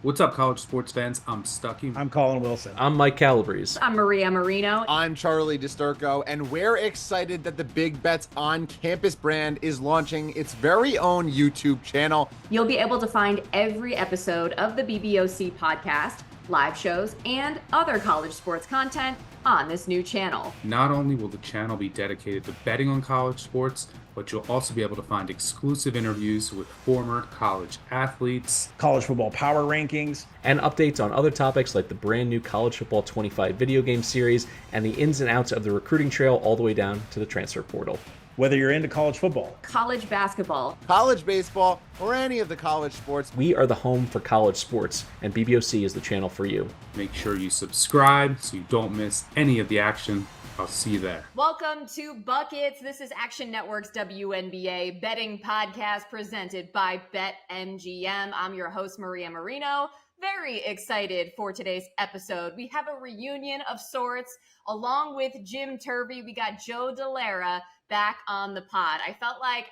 What's up, college sports fans? I'm Stucky. I'm Colin Wilson. I'm Mike Calabrese. I'm Maria Marino. I'm Charlie DiSturco, and we're excited that the Big Bets on Campus brand is launching its very own YouTube channel. You'll be able to find every episode of the BBOC podcast, live shows, and other college sports content on this new channel. Not only will the channel be dedicated to betting on college sports, but you'll also be able to find exclusive interviews with former college athletes, college football power rankings, and updates on other topics like the brand new College Football 25 video game series and the ins and outs of the recruiting trail all the way down to the transfer portal. Whether you're into college football, college basketball, college baseball, or any of the college sports, we are the home for college sports, and BBOC is the channel for you. Make sure you subscribe so you don't miss any of the action. I'll see you there. Welcome to Buckets. This is Action Network's WNBA betting podcast presented by BetMGM. I'm your host, Maria Marino. Very excited for today's episode. We have a reunion of sorts. Along with Jim Turvey, we got Joe Delara back on the pod. I felt like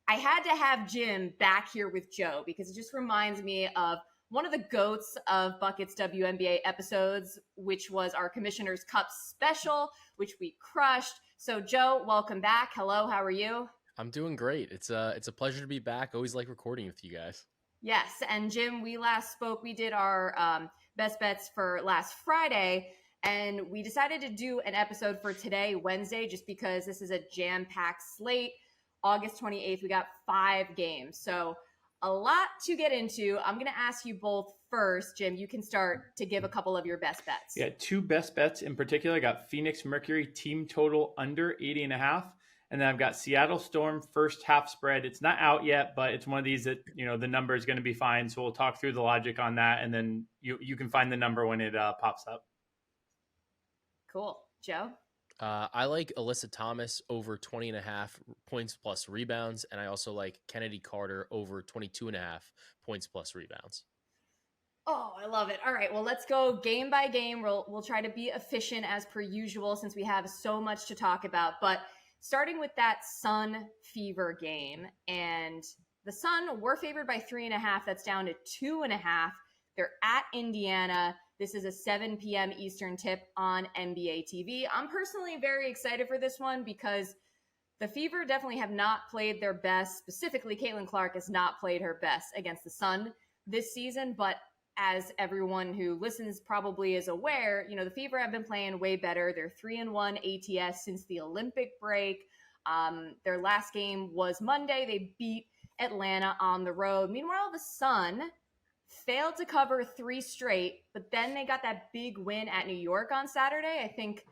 I had to have Jim back here with Joe because it just reminds me of one of the GOATs of Buckets WNBA episodes, which was our Commissioner's Cup special, which we crushed. So Joe, welcome back. Hello, how are you? I'm doing great. It's a pleasure to be back. Always like recording with you guys. Yes, and Jim, we last spoke. We did our best bets for last Friday, and we decided to do an episode for today, Wednesday, just because this is a jam-packed slate. August 28th, we got 5 games. So a lot to get into. I'm going to ask you both first. Jim, you can start to give a couple of your best bets. Yeah, 2 best bets in particular. I got Phoenix Mercury team total under 80.5. And then I've got Seattle Storm first half spread. It's not out yet, but it's one of these that, the number is going to be fine. So we'll talk through the logic on that. And then you can find the number when it pops up. Cool. Joe? I like Alyssa Thomas over 20.5 points plus rebounds. And I also like Kennedy Carter over 22.5 points plus rebounds. Oh, I love it. All right. Well, let's go game by game. We'll try to be efficient as per usual since we have so much to talk about. But starting with that Sun Fever game, and the Sun were favored by 3.5. That's down to 2.5. They're at Indiana. This is a 7 p.m. Eastern tip on NBA TV. I'm personally very excited for this one because the Fever definitely have not played their best. Specifically, Caitlin Clark has not played her best against the Sun this season. But as everyone who listens probably is aware, the Fever have been playing way better. They're 3-1 ATS since the Olympic break. Their last game was Monday. They beat Atlanta on the road. Meanwhile, the Sun failed to cover 3 straight, but then they got that big win at New York on Saturday. I think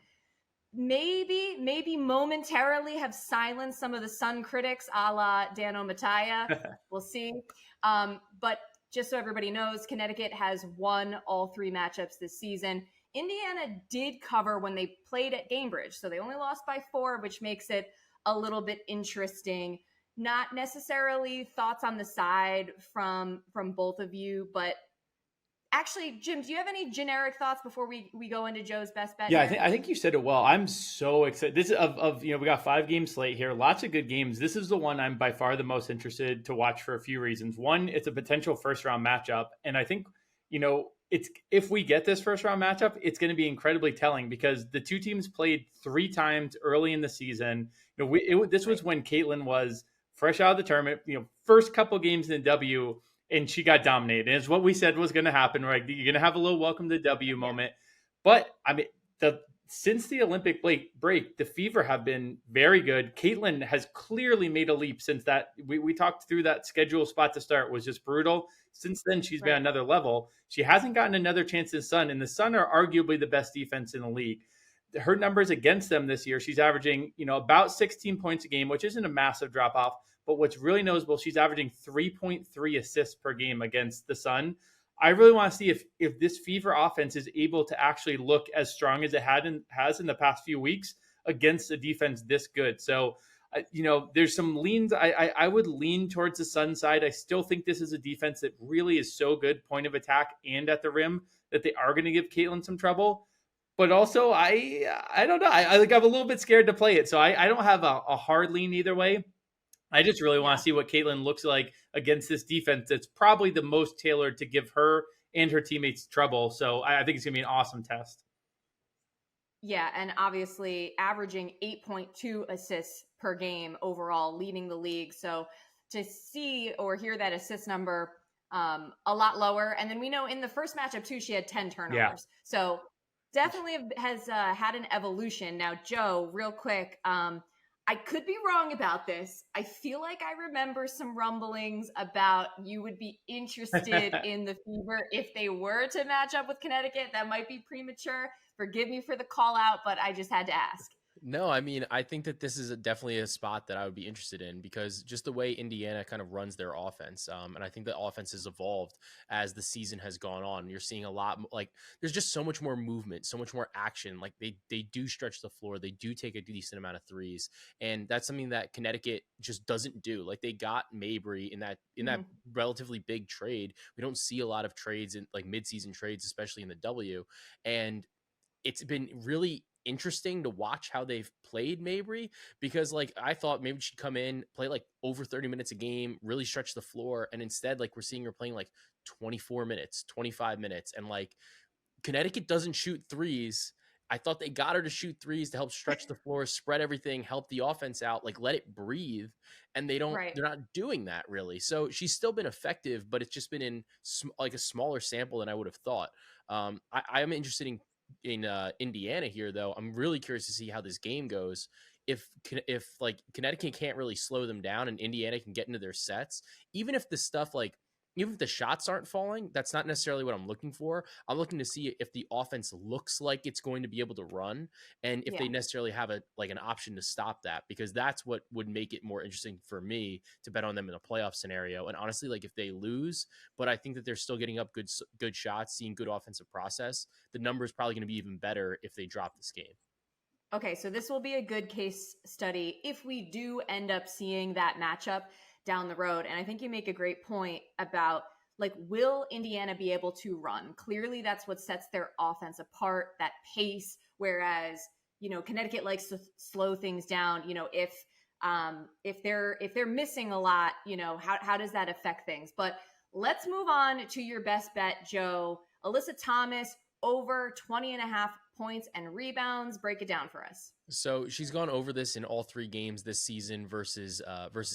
maybe momentarily have silenced some of the Sun critics a la Dano Mattia. We'll see. But just so everybody knows, Connecticut has won all 3 matchups this season. Indiana did cover when they played at Cambridge, so they only lost by 4, which makes it a little bit interesting. Not necessarily thoughts on the side from both of you, but actually, Jim, do you have any generic thoughts before we go into Joe's best bet? Yeah, I think you said it well. I'm so excited. This is we got 5 game slate here, lots of good games. This is the one I'm by far the most interested to watch for a few reasons. One, it's a potential first round matchup, and I think it's if we get this first round matchup, it's going to be incredibly telling because the 2 teams played 3 times early in the season. This was when Caitlin was fresh out of the tournament, first couple games in the W, and she got dominated. And it's what we said was going to happen, right? You're going to have a little welcome to W moment. But, since the Olympic break, the Fever have been very good. Caitlin has clearly made a leap since that. We talked through that schedule spot to start was just brutal. Since then, she's been another level. She hasn't gotten another chance in the Sun, and the Sun are arguably the best defense in the league. Her numbers against them this year, she's averaging, about 16 points a game, which isn't a massive drop off. But what's really noticeable, she's averaging 3.3 assists per game against the Sun. I really want to see if this Fever offense is able to actually look as strong as it has in the past few weeks against a defense this good. So, there's some leans. I would lean towards the Sun side. I still think this is a defense that really is so good, point of attack and at the rim, that they are going to give Caitlin some trouble. But also, I don't know. I'm a little bit scared to play it. So I don't have a hard lean either way. I just really want to see what Caitlin looks like against this defense that's probably the most tailored to give her and her teammates trouble. So I think it's going to be an awesome test. Yeah, and obviously averaging 8.2 assists per game overall, leading the league. So to see or hear that assist number a lot lower. And then we know in the first matchup too, she had 10 turnovers. Yeah. So definitely has had an evolution. Now, Joe, real quick, I could be wrong about this. I feel like I remember some rumblings about you would be interested in the Fever if they were to match up with Connecticut. That might be premature. Forgive me for the call out, but I just had to ask. No, I mean, I think that this is definitely a spot that I would be interested in because just the way Indiana kind of runs their offense. And I think the offense has evolved as the season has gone on. You're seeing a lot, like, there's just so much more movement, so much more action. Like, they do stretch the floor. They do take a decent amount of threes. And that's something that Connecticut just doesn't do. Like, they got Mabry in that relatively big trade. We don't see a lot of trades in like midseason trades, especially in the W. And it's been really interesting to watch how they've played Mabry because like I thought maybe she'd come in, play like over 30 minutes a game, really stretch the floor. And instead, like we're seeing her playing like 24 minutes, 25 minutes. And like Connecticut doesn't shoot threes. I thought they got her to shoot threes to help stretch the floor, spread everything, help the offense out, like let it breathe. And they're not doing that really. So she's still been effective, but it's just been in like a smaller sample than I would have thought. I am interested in Indiana here though. I'm really curious to see how this game goes. If like Connecticut can't really slow them down and Indiana can get into their sets, even if the shots aren't falling, that's not necessarily what I'm looking for. I'm looking to see if the offense looks like it's going to be able to run and if they necessarily have an option to stop that, because that's what would make it more interesting for me to bet on them in a playoff scenario. And honestly, like if they lose, but I think that they're still getting up good shots, seeing good offensive process, the number is probably going to be even better if they drop this game. Okay, so this will be a good case study if we do end up seeing that matchup down the road. And I think you make a great point about like, will Indiana be able to run? Clearly, that's what sets their offense apart, that pace. Whereas, Connecticut likes to slow things down. If they're missing a lot, how does that affect things? But let's move on to your best bet, Joe. Alyssa Thomas over 20.5 points and rebounds. Break it down for us. So she's gone over this in all three games this season versus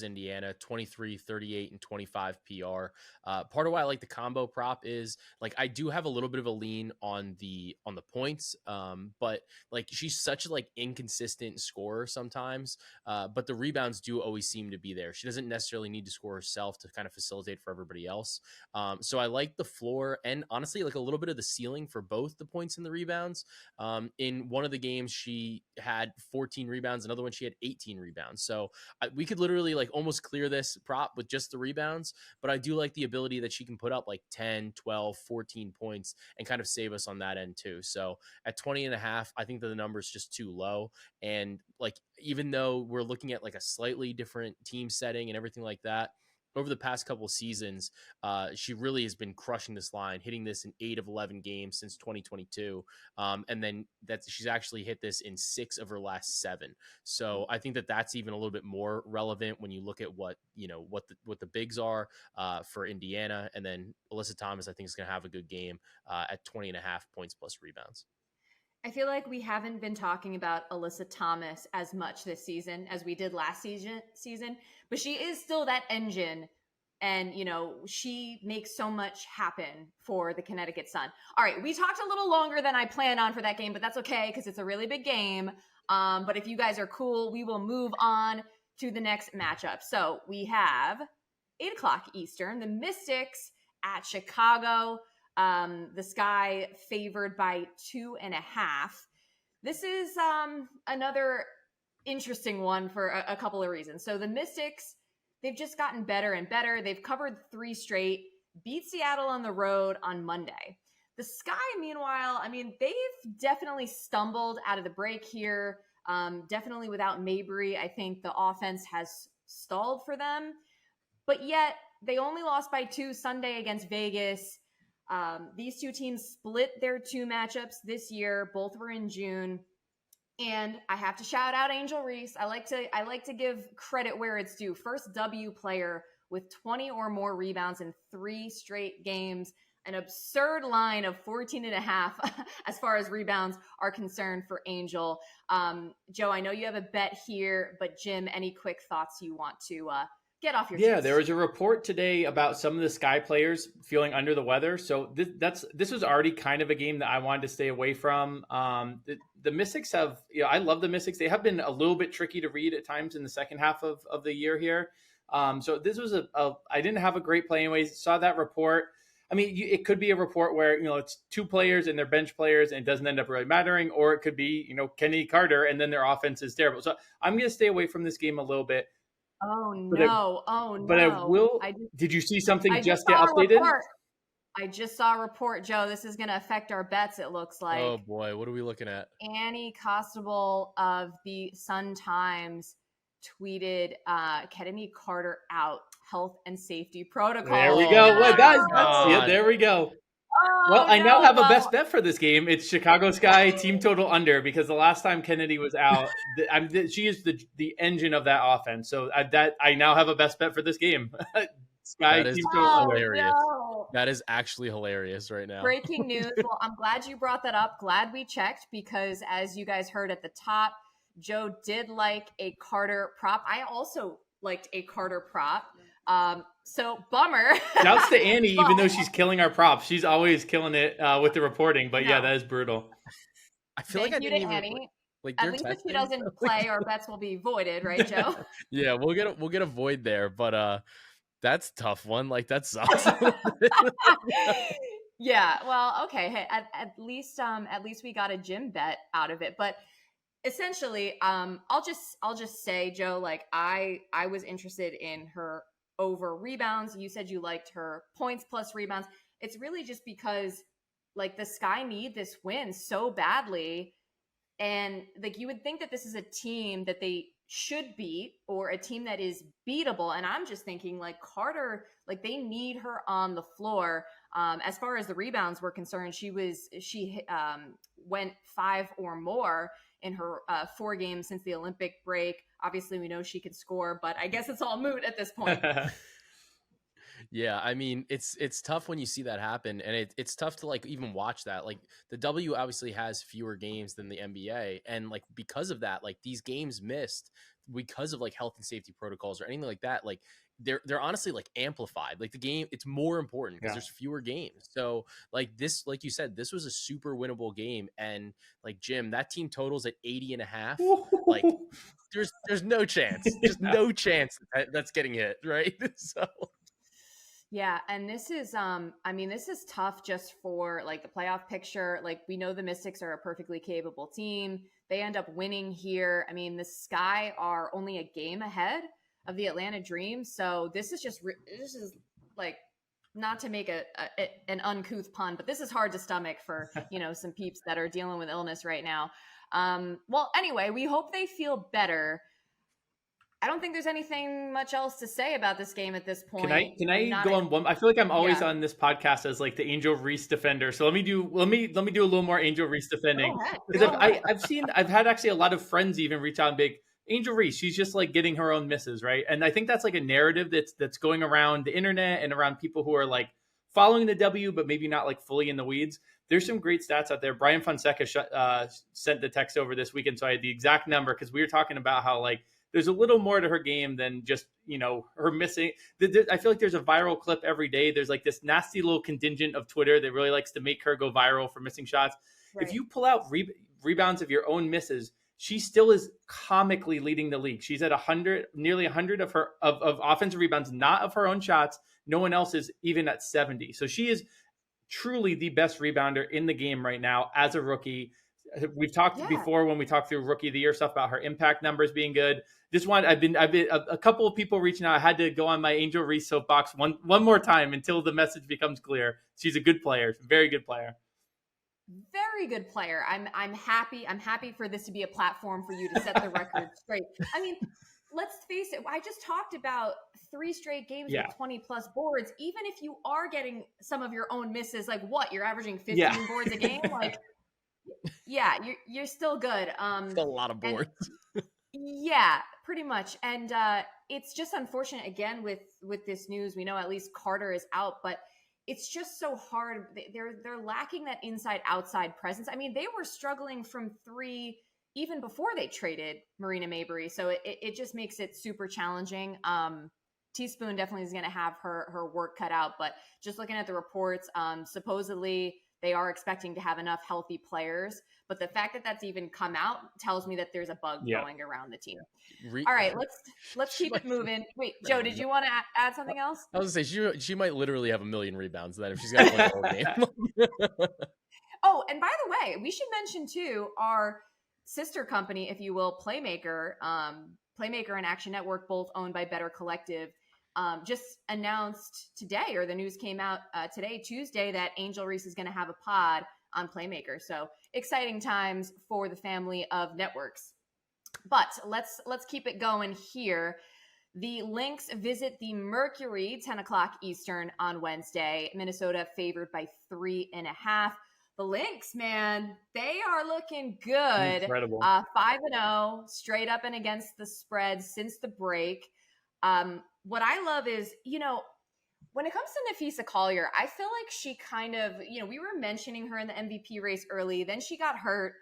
Indiana, 23, 38, and 25 PR. Part of why I like the combo prop is like I do have a little bit of a lean on the points, but like she's such a like inconsistent scorer sometimes. But the rebounds do always seem to be there. She doesn't necessarily need to score herself to kind of facilitate for everybody else. So I like the floor and honestly like a little bit of the ceiling for both the points and the rebounds. In one of the games she had 14 rebounds, another one she had 18 rebounds. So we could literally like almost clear this prop with just the rebounds, but I do like the ability that she can put up like 10, 12, 14 points and kind of save us on that end too. So at 20.5, I think that the number is just too low. And like, even though we're looking at like a slightly different team setting and everything like that, over the past couple of seasons, she really has been crushing this line, hitting this in 8 of 11 games since 2022. And then she's actually hit this in 6 of her last 7. So I think that that's even a little bit more relevant when you look at what the bigs are for Indiana. And then Alyssa Thomas, I think, is going to have a good game at 20.5 points plus rebounds. I feel like we haven't been talking about Alyssa Thomas as much this season as we did last season, but she is still that engine. And, she makes so much happen for the Connecticut Sun. All right, we talked a little longer than I planned on for that game, but that's okay because it's a really big game. But if you guys are cool, we will move on to the next matchup. So we have 8 o'clock Eastern, the Mystics at Chicago. The Sky favored by 2.5. This is another interesting one for a couple of reasons. So the Mystics, they've just gotten better and better. They've covered 3 straight, beat Seattle on the road on Monday. The Sky, meanwhile, I mean, they've definitely stumbled out of the break here. Definitely without Mabry, I think the offense has stalled for them. But yet, they only lost by 2 Sunday against Vegas. These two teams split their 2 matchups this year. Both were in June. And I have to shout out Angel Reese. I like to give credit where it's due. First W player with 20 or more rebounds in 3 straight games. an absurd line of 14.5 as far as rebounds are concerned for Angel. Joe, I know you have a bet here, but Jim, any quick thoughts you want to get off your chest? Yeah, there was a report today about some of the Sky players feeling under the weather. So this was already kind of a game that I wanted to stay away from. The Mystics have, I love the Mystics. They have been a little bit tricky to read at times in the second half of the year here. So this was I didn't have a great play anyways. Saw that report. I mean, it could be a report where, it's two players and they're bench players and it doesn't end up really mattering, or it could be, Kenny Carter and then their offense is terrible. So I'm going to stay away from this game a little bit. Oh no! But I will. Did you see something just get updated? I just saw a report, Joe. This is going to affect our bets, it looks like. Oh boy, what are we looking at? Annie Costable of the Sun Times tweeted Kenny Carter out, health and safety protocol. There we go. Well, that's there we go. Well, I now have a best bet for this game. It's Chicago Sky team total under, because the last time Kennedy was out, she is the engine of that offense. So I now have a best bet for this game. Sky team total hilarious. No. That is actually hilarious right now. Breaking news. Well, I'm glad you brought that up. Glad we checked, because as you guys heard at the top, Joe did like a Carter prop. I also liked a Carter prop. So bummer. Shouts to Annie, even though she's killing our props. She's always killing it with the reporting. But yeah, that is brutal. I feel like I didn't even Annie. At least if she doesn't play, our bets will be voided, right, Joe? Yeah, we'll get a void there, but that's a tough one. Like, that sucks. Yeah, well, okay. Hey, at least we got a Jim bet out of it. But essentially, I'll just say, Joe, like I was interested in her over rebounds. You said you liked her points plus rebounds. It's really just because like the Sky need this win so badly, and like you would think that this is a team that they should beat, or a team that is beatable. And I'm just thinking like Carter, like they need her on the floor. As far as the rebounds were concerned, she went 5 or more in her 4 games since the Olympic break. Obviously, we know she can score, but I guess it's all moot at this point. Yeah, I mean, it's tough when you see that happen, and it's tough to like even watch that. Like the W obviously has fewer games than the NBA, and like because of that, like these games missed because of like health and safety protocols or anything like that, like they're honestly like amplified. Like the game, it's more important because there's fewer games. So like this, like you said, this was a super winnable game, and like Jim, that team totals at 80.5. Like there's no chance, just no chance that's getting hit, right? So. Yeah, and this is this is tough just for like the playoff picture. Like we know the Mystics are a perfectly capable team. They end up winning here. I mean, the Sky are only a game ahead of the Atlanta Dream. So this is like, not to make an uncouth pun, but this is hard to stomach for, some peeps that are dealing with illness right now. Well, anyway, we hope they feel better. I don't think there's anything much else to say about this game at this point. Can I go on one? I feel like I'm always on this podcast as like the Angel Reese defender. So let me do a little more Angel Reese defending. Because I've had actually a lot of friends even reach out and be like, Angel Reese, she's just like getting her own misses, right? And I think that's like a narrative that's going around the internet and around people who are like following the W, but maybe not like fully in the weeds. There's some great stats out there. Brian Fonseca sent the text over this weekend, so I had the exact number, because we were talking about how like there's a little more to her game than just, her missing. I feel like there's a viral clip every day. There's like this nasty little contingent of Twitter that really likes to make her go viral for missing shots. Right. If you pull out rebounds of your own misses, she still is comically leading the league. She's at 100, nearly 100 of her of offensive rebounds, not of her own shots. No one else is even at 70. So she is truly the best rebounder in the game right now as a rookie. We've talked before when we talked through Rookie of the Year stuff about her impact numbers being good. I've been a couple of people reaching out. I had to go on my Angel Reese soapbox one more time until the message becomes clear. She's a good player, very good player. Very good player. I'm happy. I'm happy for this to be a platform for you to set the record straight. I mean, let's face it. I just talked about 3 straight games with 20 plus boards. Even if you are getting some of your own misses, like what, you're averaging 15 boards a game, like. Yeah, you're still good. It's a lot of boards. Yeah, pretty much. And it's just unfortunate again with this news. We know at least Carter is out, but it's just so hard. They're lacking that inside outside presence. I mean, they were struggling from three even before they traded Marina Mabrey. So it just makes it super challenging. Teaspoon definitely is going to have her work cut out, but just looking at the reports, supposedly they are expecting to have enough healthy players, but the fact that that's even come out tells me that there's a bug going around the team. All right, let's keep it moving. Wait, Joe, did you want to add something else? I was gonna say she might literally have 1 million rebounds then if she's got to play the whole game. Oh, and by the way, we should mention too our sister company, if you will, Playmaker and Action Network, both owned by Better Collective, just announced today, or the news came out today, Tuesday, that Angel Reese is going to have a pod on Playmaker. So exciting times for the family of networks. But let's keep it going here. The Lynx visit the Mercury, 10 o'clock Eastern on Wednesday. Minnesota favored by 3.5. The Lynx, man, they are looking good. Incredible. 5-0, straight up and against the spread since the break. What I love is, when it comes to Nafisa Collier, I feel like she kind of, we were mentioning her in the MVP race early. Then she got hurt,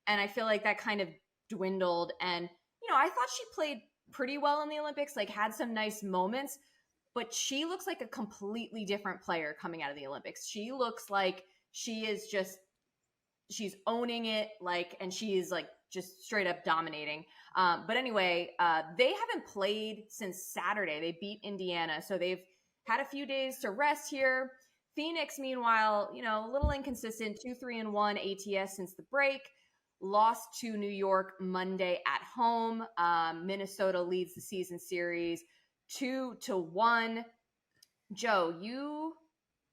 and I feel like that kind of dwindled. And, I thought she played pretty well in the Olympics, like had some nice moments, but she looks like a completely different player coming out of the Olympics. She looks like she's owning it, and she is just straight up dominating. But anyway, they haven't played since Saturday. They beat Indiana, so they've had a few days to rest here. Phoenix, meanwhile, a little inconsistent, 2-3-1 ATS since the break. Lost to New York Monday at home. Minnesota leads the season series 2-1. Joe, you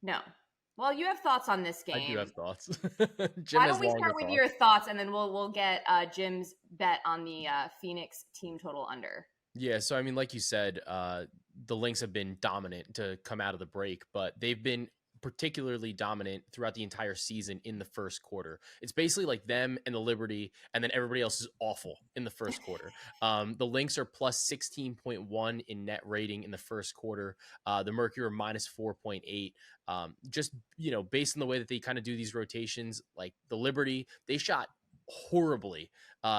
have thoughts on this game. I do have thoughts. Why don't we start with your thoughts, and then we'll get Jim's bet on the Phoenix team total under. Yeah, so I mean, like you said, the Lynx have been dominant to come out of the break, but they've been particularly dominant throughout the entire season in the first quarter. It's basically like them and the Liberty, and then everybody else is awful in the first quarter. The Lynx are plus 16.1 in net rating in the first quarter. The Mercury are minus 4.8. Just, based on the way that they kind of do these rotations, like the Liberty, they shot horribly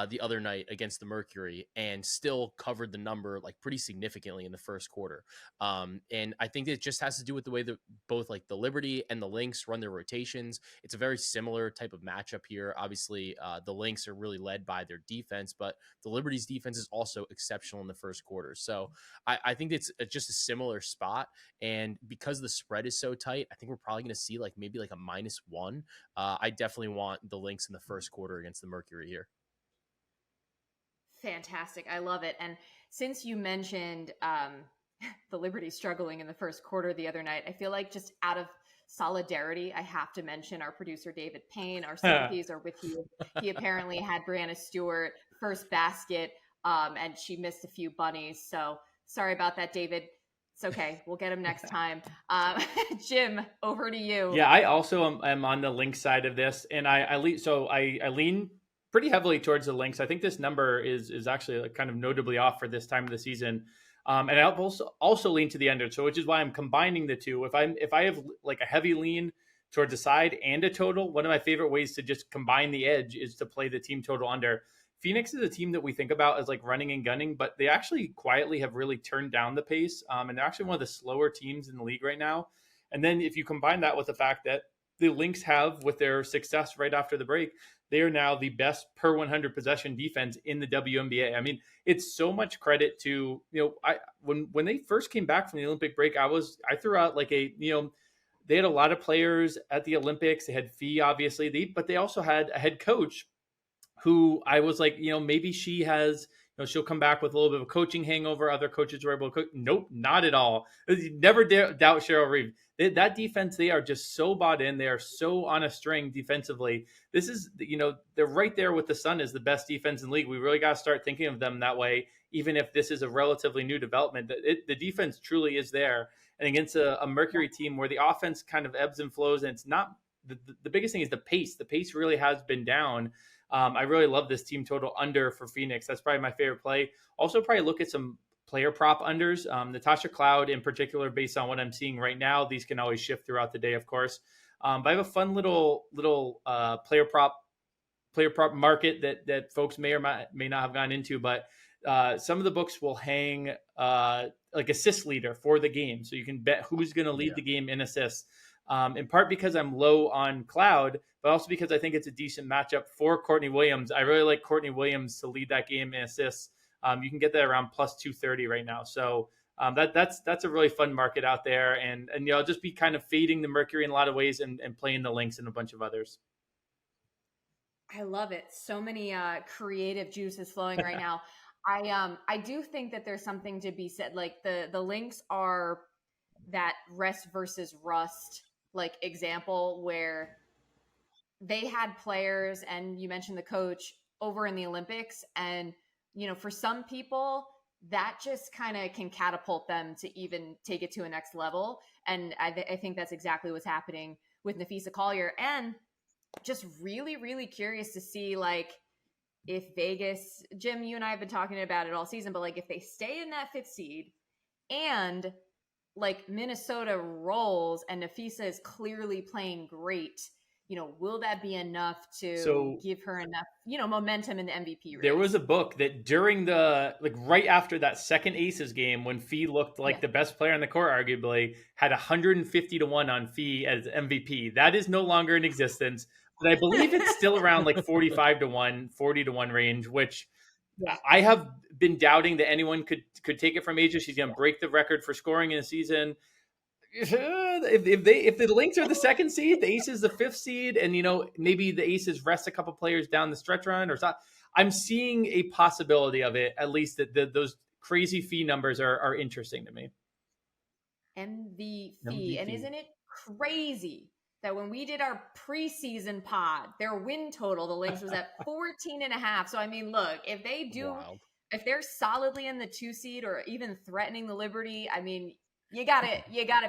the other night against the Mercury and still covered the number pretty significantly in the first quarter. And I think it just has to do with the way that both the Liberty and the Lynx run their rotations. It's a very similar type of matchup here. Obviously, the Lynx are really led by their defense, but the Liberty's defense is also exceptional in the first quarter. So I think it's just a similar spot. And because the spread is so tight, I think we're probably going to see maybe a -1. I definitely want the Lynx in the first quarter against the Mercury here. Fantastic. I love it. And since you mentioned the Liberty struggling in the first quarter the other night, I feel like just out of solidarity, I have to mention our producer, David Payne. Our sympathies are with you. He apparently had Brianna Stewart first basket, and she missed a few bunnies. So sorry about that, David. It's okay. We'll get him next time. Jim, over to you. Yeah, I also am on the Lynx side of this, and I lean pretty heavily towards the Lynx. I think this number is actually kind of notably off for this time of the season. And I also lean to the under, so which is why I'm combining the two. If I have a heavy lean towards the side and a total, one of my favorite ways to just combine the edge is to play the team total under. Phoenix is a team that we think about as running and gunning, but they actually quietly have really turned down the pace. And they're actually one of the slower teams in the league right now. And then if you combine that with the fact that the Lynx have, with their success right after the break, they are now the best per 100 possession defense in the WNBA. I mean, it's so much credit to, when they first came back from the Olympic break, I threw out they had a lot of players at the Olympics. They had Fee, obviously, but they also had a head coach who I was maybe she has, she'll come back with a little bit of a coaching hangover. Other coaches were able to coach. Nope, not at all. Never doubt Cheryl Reeve. That defense, they are just so bought in. They are so on a string defensively. This is, they're right there with the Sun as the best defense in the league. We really got to start thinking of them that way, even if this is a relatively new development. The defense truly is there. And against a Mercury team where the offense kind of ebbs and flows, and it's not, the biggest thing is the pace. The pace really has been down. I really love this team total under for Phoenix. That's probably my favorite play. Also, probably look at some player prop unders. Natasha Cloud in particular, based on what I'm seeing right now, these can always shift throughout the day, of course. But I have a fun little player prop market that folks may or may not have gone into, but some of the books will hang like assist leader for the game. So you can bet who's going to lead the game in assists. In part because I'm low on Cloud, but also because I think it's a decent matchup for Courtney Williams. I really like Courtney Williams to lead that game in assists. You can get that around plus 230 right now. So that's a really fun market out there. And I'll just be kind of fading the Mercury in a lot of ways and playing the Lynx and a bunch of others. I love it. So many creative juices flowing right now. I do think that there's something to be said. Like the Lynx are that rest versus rust like example where they had players, and you mentioned the coach over in the Olympics, and for some people that just kind of can catapult them to even take it to a next level. And I think that's exactly what's happening with Nafisa Collier. And just really, really curious to see like if Vegas, Jim, you and I have been talking about it all season, but like if they stay in that 5th seed and like Minnesota rolls and Nafisa is clearly playing great, will that be enough to give her enough, momentum in the MVP race? There was a book that during right after that second Aces game, when Fee looked like the best player on the court, arguably, had 150 to 1 on Fee as MVP. That is no longer in existence, but I believe it's still around like 45 to 1, 40 to 1 range, which I have been doubting that anyone could take it from Asia. She's going to break the record for scoring in a season. If the Lynx are the 2nd seed, the Aces the 5th seed, and maybe the Aces rest a couple players down the stretch run or something, I'm seeing a possibility of it. At least that those crazy Fee numbers are interesting to me. MVP. And isn't it crazy that when we did our preseason pod, their win total, the Lynx was at 14.5. So I mean, look, if they do, if they're solidly in the 2 seed or even threatening the Liberty, I mean, you gotta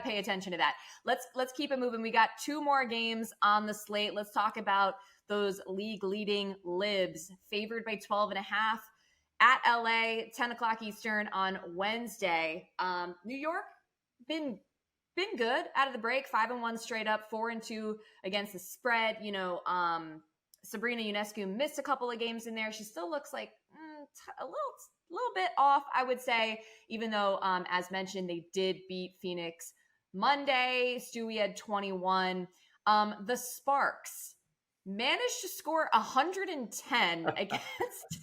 pay attention to that. Let's keep it moving. We got 2 more games on the slate. Let's talk about those league leading Libs, favored by 12.5 at LA, 10 o'clock Eastern on Wednesday. New York been good out of the break, 5-1 straight up, 4-2 against the spread. Sabrina Ionescu missed a couple of games in there. She still looks like a little bit off, I would say, even though, as mentioned, they did beat Phoenix Monday. Stewie had 21. The Sparks managed to score 110 against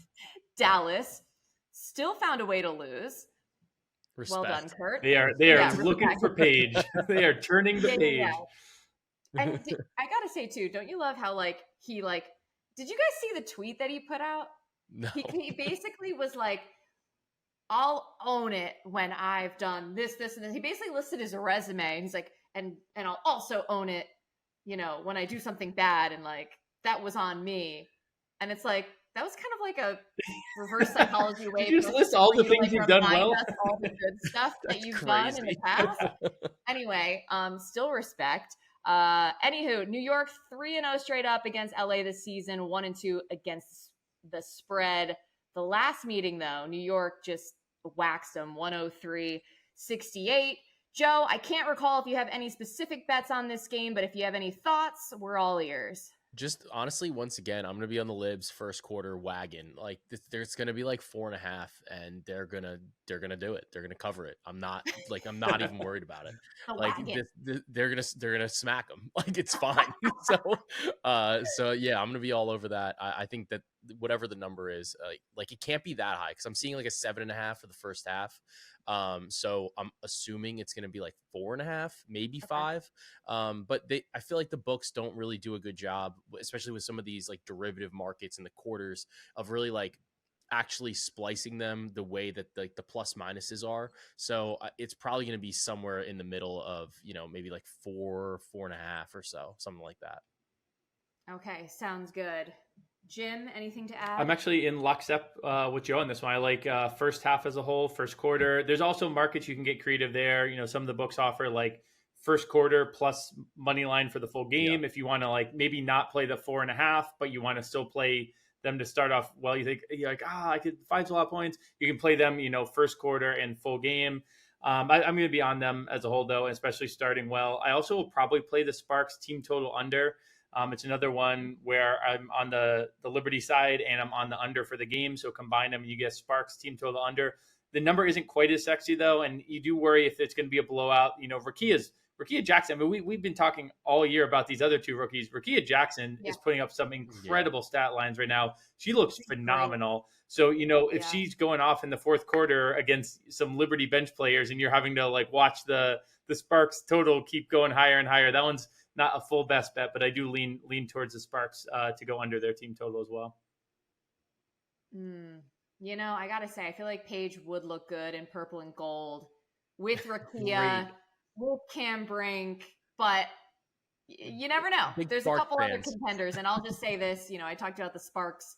Dallas, still found a way to lose. Respect. Well done, Kurt. They are looking for Paige. They are turning the page. Yeah. And I gotta say too, don't you love how he did you guys see the tweet that he put out? No. He basically was like, I'll own it when I've done this, and this. He basically listed his resume, and he's like, and I'll also own it, when I do something bad, and that was on me. And it's like, that was kind of like a reverse psychology way. You just list all the things you've done well. All the good stuff that you've done in the past. Anyway, still respect. Anywho, New York 3-0 straight up against LA this season, 1-2 against the spread. The last meeting, though, New York just waxed them 103-68. Joe, I can't recall if you have any specific bets on this game, but if you have any thoughts, we're all ears. Just honestly, once again, I'm gonna be on the Libs first quarter wagon. Like there's gonna be like 4.5, and they're gonna do it. They're gonna cover it. I'm not even worried about it. They're gonna smack them. Like it's fine. So yeah, I'm gonna be all over that. I think that whatever the number is, like it can't be that high because I'm seeing like a 7.5 for the first half. So I'm assuming it's going to be like 4.5, maybe 5. But I feel like the books don't really do a good job, especially with some of these like derivative markets in the quarters, of really like actually splicing them the way that like the plus minuses are. So it's probably going to be somewhere in the middle of, maybe like 4.5 or so, something like that. Okay. Sounds good. Jim, anything to add? I'm actually in lockstep with Joe on this one. I like first half as a whole, first quarter. There's also markets you can get creative there. Some of the books offer like first quarter plus money line for the full game. Yeah. If you want to like maybe not play the 4.5, but you want to still play them to start off well. You're like, I could 5's a lot of points. You can play them, first quarter and full game. I'm going to be on them as a whole, though, especially starting well. I also will probably play the Sparks team total under. It's another one where I'm on the Liberty side and I'm on the under for the game. So combine them and you get Sparks team total under. The number isn't quite as sexy, though, and you do worry if it's going to be a blowout. Rakia Jackson, I mean, we've been talking all year about these other two rookies. Rakia Jackson is putting up some incredible stat lines right now. She looks phenomenal. So, if she's going off in the fourth quarter against some Liberty bench players and you're having to watch the Sparks total keep going higher and higher, that one's not a full best bet, but I do lean towards the Sparks to go under their team total as well. I got to say, I feel like Paige would look good in purple and gold with Rakia, with Cam Brink, but you never know. There's a couple other contenders, and I'll just say this, I talked about the Sparks,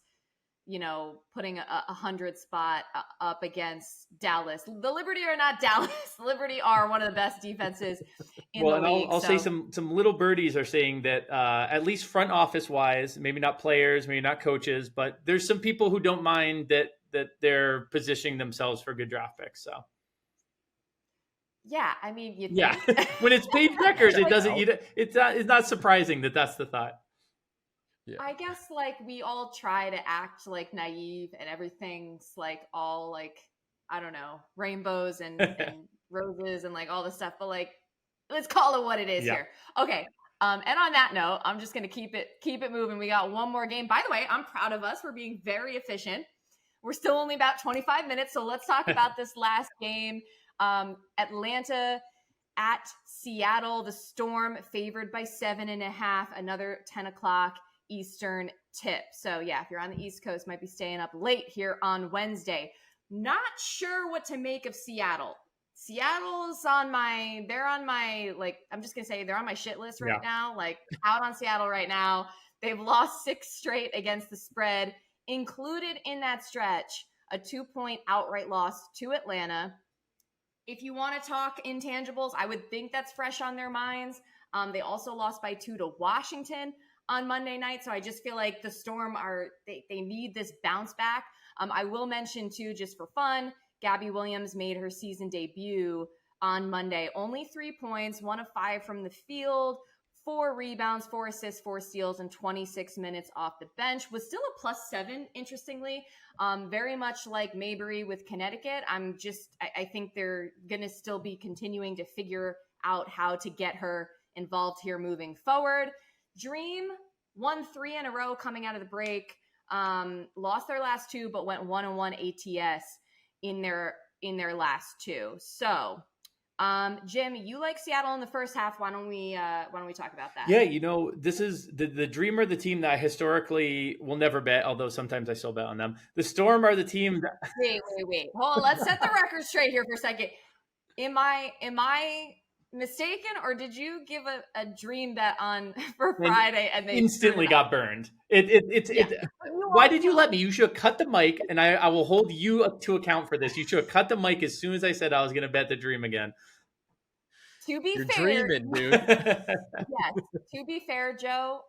putting a 100 spot up against Dallas. The Liberty are not Dallas. Liberty are one of the best defenses in the league. I'll say some little birdies are saying that at least front office wise, maybe not players, maybe not coaches, but there's some people who don't mind that they're positioning themselves for good draft picks. So. Yeah, I mean, when it's Paige Deckers, it doesn't. It's not surprising that that's the thought. Yeah. I guess we all try to act naive and everything's all I don't know, rainbows and roses and all this stuff, but let's call it what it is here. Okay. And on that note, I'm just gonna keep it moving. We got one more game. By the way, I'm proud of us. We're being very efficient. We're still only about 25 minutes, so let's talk about this last game. Atlanta at Seattle. The Storm favored by 7.5. Another 10 o'clock Eastern tip. So yeah, if you're on the East Coast, might be staying up late here on Wednesday. Not sure what to make of Seattle. Seattle's I'm just gonna say they're on my shit list right now. Out on Seattle right now. They've lost 6 straight against the spread. Included in that stretch, a 2-point outright loss to Atlanta. If you want to talk intangibles, I would think that's fresh on their minds. They also lost by 2 to Washington on Monday night. So I just feel like the Storm they need this bounce back. I will mention too, just for fun, Gabby Williams made her season debut on Monday. Only 3 points, 1 of 5 from the field, 4 rebounds, 4 assists, 4 steals, and 26 minutes off the bench. Was still a +7, interestingly. Very much like Mabry with Connecticut. I think they're going to still be continuing to figure out how to get her involved here moving forward. Dream won 3 in a row coming out of the break. Lost their last 2, but went 1-1 ATS in their last 2. So, Jim, you like Seattle in the first half. Why don't we talk about that? Yeah, this is the Dream are the team that I historically will never bet, although sometimes I still bet on them. The Storm are the team that Wait. Hold on, let's set the record straight here for a second. Am I mistaken, or did you give a Dream bet on for Friday and they instantly got burned? Why did you let me? You should have cut the mic, and I will hold you to account for this. You should have cut the mic as soon as I said I was going to bet the Dream again. To be You're fair, dreaming, dude. yes. To be fair, Joe,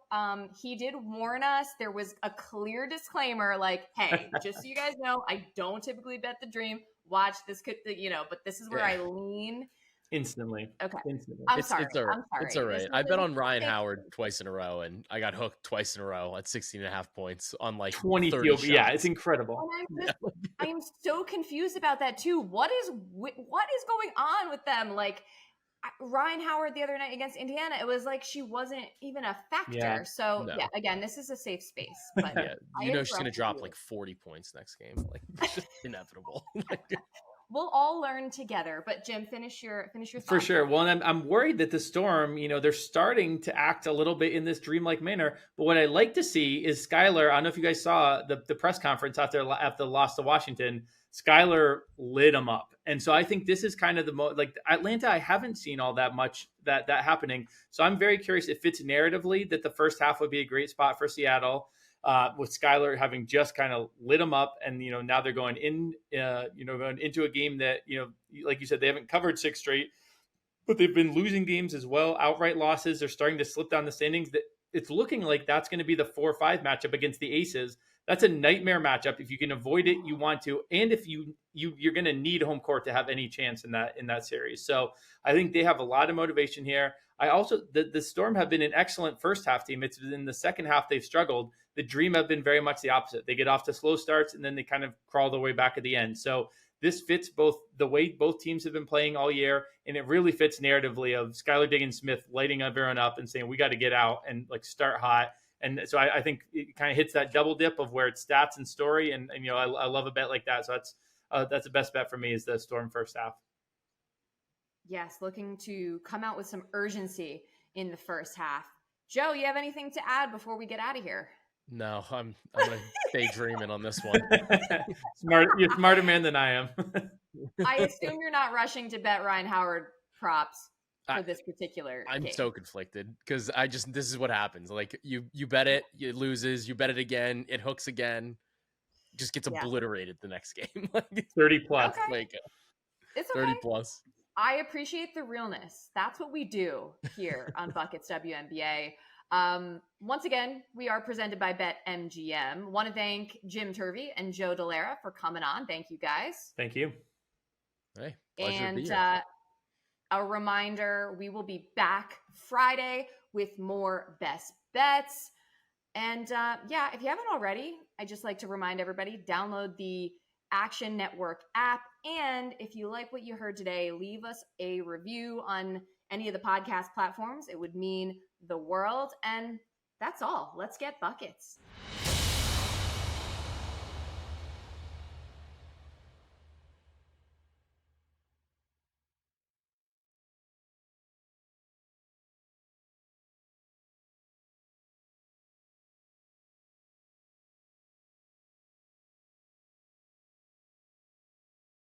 he did warn us. There was a clear disclaimer, hey, just so you guys know, I don't typically bet the Dream. Watch this, but this is where I lean. Instantly. Okay. Instantly. I'm sorry. It's all right. I bet on Ryan Howard twice in a row, and I got hooked twice in a row at 16.5 points on 20 field. Yeah, it's incredible. I am so confused about that too. What is going on with them? Ryan Howard the other night against Indiana, it was she wasn't even a factor. Yeah. So again, this is a safe space. But she's going to drop 40 points next game. It's just inevitable. We'll all learn together. But Jim, finish your thoughts. For sure. Well, and I'm worried that the Storm, they're starting to act a little bit in this dreamlike manner. But what I like to see is Skylar. I don't know if you guys saw the press conference after the loss to Washington. Skylar lit them up. And so I think this is kind of the Atlanta, I haven't seen all that much that happening. So I'm very curious. It fits narratively that the first half would be a great spot for Seattle. With Skylar having just kind of lit them up, and now they're going into a game that like you said, they haven't covered 6 straight, but they've been losing games as well, outright losses. They're starting to slip down the standings. That it's looking like that's going to be the 4-5 matchup against the Aces. That's a nightmare matchup. If you can avoid it, you want to. And if you're going to need home court to have any chance in that series. So I think they have a lot of motivation here. I also, the Storm have been an excellent first half team. It's in the second half they've struggled. The Dream have been very much the opposite. They get off to slow starts and then they kind of crawl their way back at the end. So this fits both the way both teams have been playing all year, and it really fits narratively of Skylar Diggins-Smith lighting everyone up and saying, we got to get out and like start hot. And so I think it kind of hits that double dip of where it's stats and story. And you know, I love a bet like that. So that's the best bet for me is the Storm first half. Yes, looking to come out with some urgency in the first half. Joe, you have anything to add before we get out of here? No, I'm gonna stay dreaming on this one. You're a smarter man than I am. I assume you're not rushing to bet Ryan Howard props for this particular I'm game. so conflicted because this is what happens. Like you bet it, it loses, you bet it again, it hooks again, just gets obliterated the next game. Like 30 plus. Okay. Like It's okay. 30 plus. I appreciate the realness. That's what we do here on Buckets WNBA. Once again, we are presented by BetMGM. Want to thank Jim Turvey and Joe Dellera for coming on. Thank you guys. Thank you. Hey, pleasure to be And here. a reminder, we will be back Friday with more best bets. And if you haven't already, I'd just like to remind everybody, download the Action Network app. And if you like what you heard today, leave us a review on any of the podcast platforms. It would mean the world. And that's all. Let's get buckets.